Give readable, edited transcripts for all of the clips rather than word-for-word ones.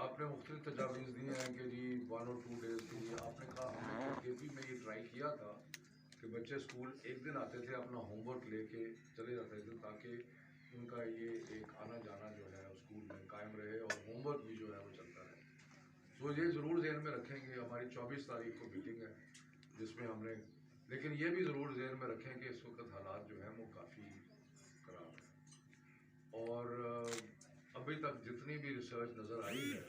آپ نے مختلف تجاویز دی ہیں کہ جی 1 اور 2 ڈیز کے لیے آپ نے کہا ہم نے کے پی میں یہ ٹرائی کیا تھا کہ بچے اسکول ایک دن آتے تھے اپنا ہوم ورک لے کے چلے جاتے تھے تاکہ ان کا یہ ایک آنا جانا جو ہے اسکول میں قائم رہے اور ہوم ورک بھی جو ہے وہ چلتا رہے. تو یہ ضرور ذہن میں رکھیں گے. ہماری 24 تاریخ کو میٹنگ ہے جس میں ہم نے لیکن یہ بھی ضرور ذہن میں رکھیں کہ اس وقت حالات جو ہیں وہ کافی خراب ہیں اور ابھی تک جتنی بھی ریسرچ نظر آئی ہے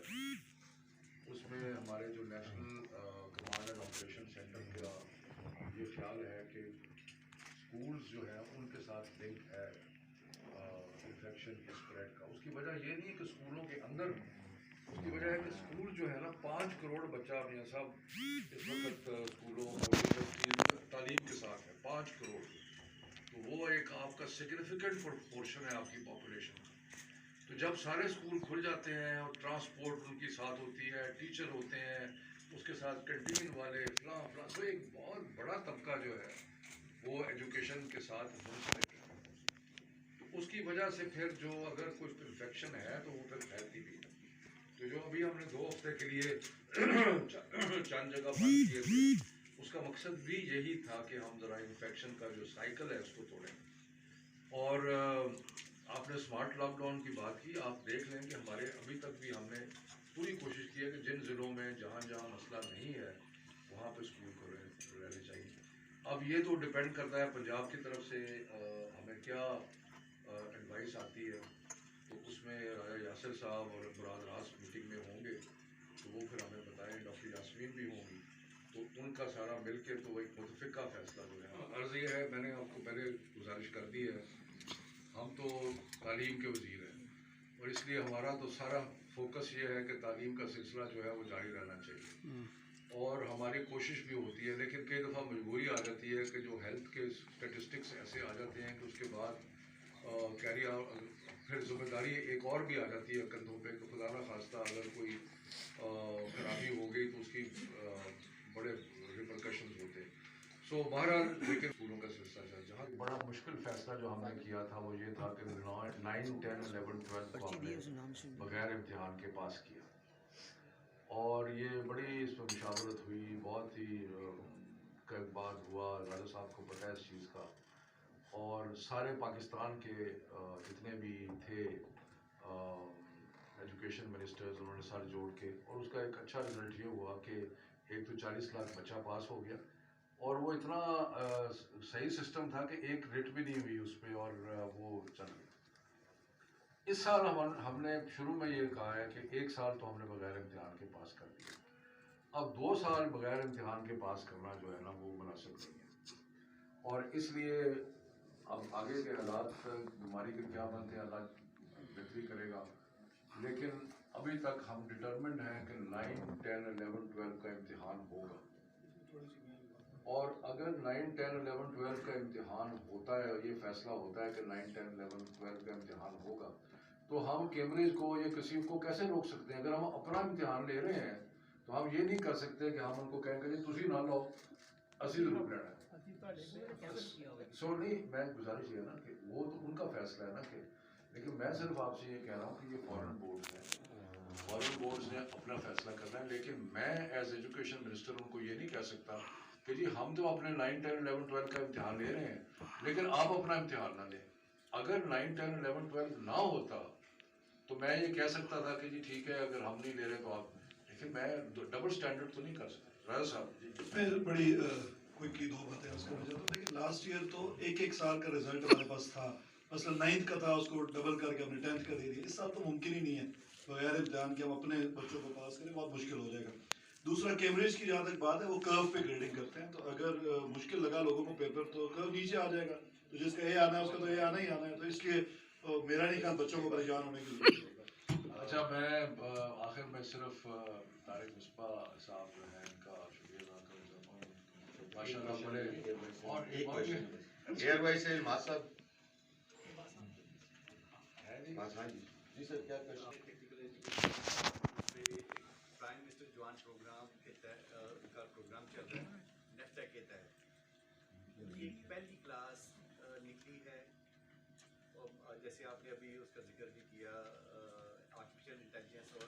اس میں ہمارے جو national command and operation centre کا یہ خیال ہے کہ اسکولز جو ہیں ان کے ساتھ لنک ہے انفیکشن کی اسپریڈ کا. اس کی وجہ یہ نہیں ہے کہ اسکولوں کے اندر اس کی وجہ ہے کہ اسکول جو ہے نا 5 کروڑ بچہ میاں صاحب اس وقت اسکولوں اور تعلیم کے ساتھ ہے 5 کروڑ. تو وہ ایک آپ کا سگنیفیکنٹ پورشن ہے آپ کی پاپولیشن کا. تو جب سارے اسکول کھل جاتے ہیں اور ٹرانسپورٹ ان کی ساتھ ہوتی ہے ٹیچر ہوتے ہیں اس کے ساتھ کنٹین والے فلاں فلاں تو ایک بہت بڑا طبقہ جو ہے وہ ایجوکیشن کے ساتھ منسلک ہے. تو اس کی وجہ سے پھر جو اگر کوئی انفیکشن ہے تو وہ پھر پھیلتی بھی ہے. تو جو ابھی ہم نے 2 ہفتے کے لیے چند جگہ بند کیے تھے اس کا مقصد بھی یہی تھا کہ ہم ذرا انفیکشن کا جو سائیکل ہے اس کو توڑیں. اور آپ نے اسمارٹ لاک ڈاؤن کی بات کی. آپ دیکھ لیں کہ ہمارے ابھی تک بھی ہم نے پوری کوشش کی ہے کہ جن ضلعوں میں جہاں جہاں مسئلہ نہیں ہے وہاں پہ اسکول کو رہنے چاہیے. اب یہ تو ڈپینڈ کرتا ہے پنجاب کی طرف سے ہمیں کیا ایڈوائس آتی ہے. تو اس میں راجہ یاسر صاحب اور مراد راس میٹنگ میں ہوں گے تو وہ پھر ہمیں بتائیں. ڈاکٹر یاسمین بھی ہوں گی تو ان کا سارا مل کے تو ایک متفقہ فیصلہ جو ہے. عرض یہ ہے میں نے آپ کو پہلے گزارش کر دی ہے ہم تو تعلیم کے وزیر ہیں اور اس لیے ہمارا تو سارا فوکس یہ ہے کہ تعلیم کا سلسلہ جو ہے وہ جاری رہنا چاہیے اور ہماری کوشش بھی ہوتی ہے. لیکن کئی دفعہ مجبوری آ جاتی ہے کہ جو ہیلتھ کے اسٹیٹسٹکس ایسے آ جاتے ہیں کہ اس کے بعد پھر ذمہ داری ایک اور بھی آ جاتی ہے کندھوں پہ کہ خدا نہ خواستہ اگر کوئی خرابی ہو گئی تو اس کی بڑے ریپرکشنز ہوتے ہیں. سو بہرحال لیکن اسکولوں کا سلسلہ چل جہاں بڑا مشکل فیصلہ جو ہم نے کیا تھا وہ یہ تھا کہ 9, 10, 11, 12 کو ہم نے بغیر امتحان کے پاس کیا اور یہ بڑی اس میں مشاورت ہوئی. بہت ہی ایک بات ہوا. راجہ صاحب کو پتہ ہے اس چیز کا اور سارے پاکستان کے جتنے بھی تھے ایجوکیشن منسٹرز انہوں نے سر جوڑ کے اور اس کا ایک اچھا رزلٹ یہ ہوا کہ ایک تو 40 لاکھ بچہ پاس ہو گیا اور وہ اتنا صحیح سسٹم تھا کہ ایک رٹ بھی نہیں ہوئی اس پہ اور وہ چل گیا. اس سال ہم نے شروع میں یہ کہا ہے کہ 1 سال تو ہم نے بغیر امتحان کے پاس کر دیا. اب 2 سال بغیر امتحان کے پاس کرنا جو ہے نا وہ مناسب نہیں ہے اور اس لیے اب آگے کے حالات بیماری کے کیا بنتے ہیں اللہ بہتری کرے گا. لیکن ابھی تک ہم ڈٹرمنڈ ہیں کہ 9, 10, 11, 12 کا امتحان ہوگا اور اگر 9, 10, 11, 12 کا امتحان ہوتا ہے اور یہ فیصلہ ہوتا ہے کہ 9, 10, 11, 12 کا امتحان ہوگا تو ہم کیمبرج کو یا کسی کو کیسے روک سکتے ہیں. اگر ہم اپنا امتحان لے رہے ہیں تو ہم یہ نہیں کر سکتے کہ ہم ان کو کہیں کہ جی تسی نہ لو اسی ضرور لینا ہے. سو نہیں میں گزارش یہ ہے نا کہ وہ تو ان کا فیصلہ ہے نا کہ لیکن میں صرف آپ سے یہ کہہ رہا ہوں کہ یہ فارن بورڈز ہیں. فارن بورڈز نے اپنا فیصلہ کرنا ہے لیکن میں ایز ایجوکیشن منسٹر ان کو یہ نہیں کہہ سکتا کہ جی ہم تو اپنے 9, 10, 11, 12 کا امتحان لے رہے ہیں لیکن آپ اپنا امتحان نہ لیں. اگر 9, 10, 11, 12 نہ ہوتا تو میں یہ کہہ سکتا تھا کہ جی ٹھیک ہے اگر ہم نہیں لے رہے تو آپ. لیکن میں ڈبل سٹینڈرڈ تو نہیں کر سکتا. راجہ صاحب جی میں بڑی کوئی 2 باتیں عرض کرنا چاہتا ہوں. دیکھیں لاسٹ ایئر تو ایک سال کا رزلٹ ہمارے پاس تھا. مثلا 9th کا تھا اس کو ڈبل کر کے ہم نے 10th کا دے دیا. اس سال تو ممکن ہی نہیں ہے بغیر امتحان کے ہم اپنے بچوں کو پاس کریں. بہت مشکل ہو جائے گا. دوسرا کیمبرج کی جہاں تک بات ہے وہ کرو پہ گریڈنگ کرتے ہیں تو اگر مشکل لگا لوگوں کو پیپر تو کرو نیچے آ جائے گا. تو جس کا اے آنا ہے اس کا تو اے آنا ہی آنا ہے. تو اس لیے میرا نہیں خیال بچوں کو پریشان ہونے کی ضرورت ہے. اچھا میں آخر میں صرف طارق مصباح صاحب جو ہیں ان کا شکریہ ادا کرنا چاہتا ہوں. ماشاء اللہ بڑے اور ایئر وائس سے مات صاحب جی سر کیا پرائم منسٹر جوان پروگرام کے تحت کا پروگرام چل رہا ہے نیفٹا کے تحت. ایک پہلی کلاس نکلی ہے اور جیسے آپ نے ابھی اس کا ذکر بھی کیا آرٹیفیشیل انٹیلیجنس اور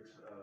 1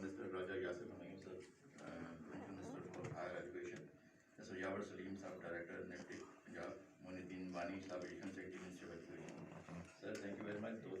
Mr. Raja Yasir Naeem sir, Minister for Higher Education, Mr. Yawar Salim sir, Director NIFTY Punjab, Moinuddin Bani sir, Education Secretary Ministry of Education. Sir, thank you very much. 2-3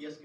PSQ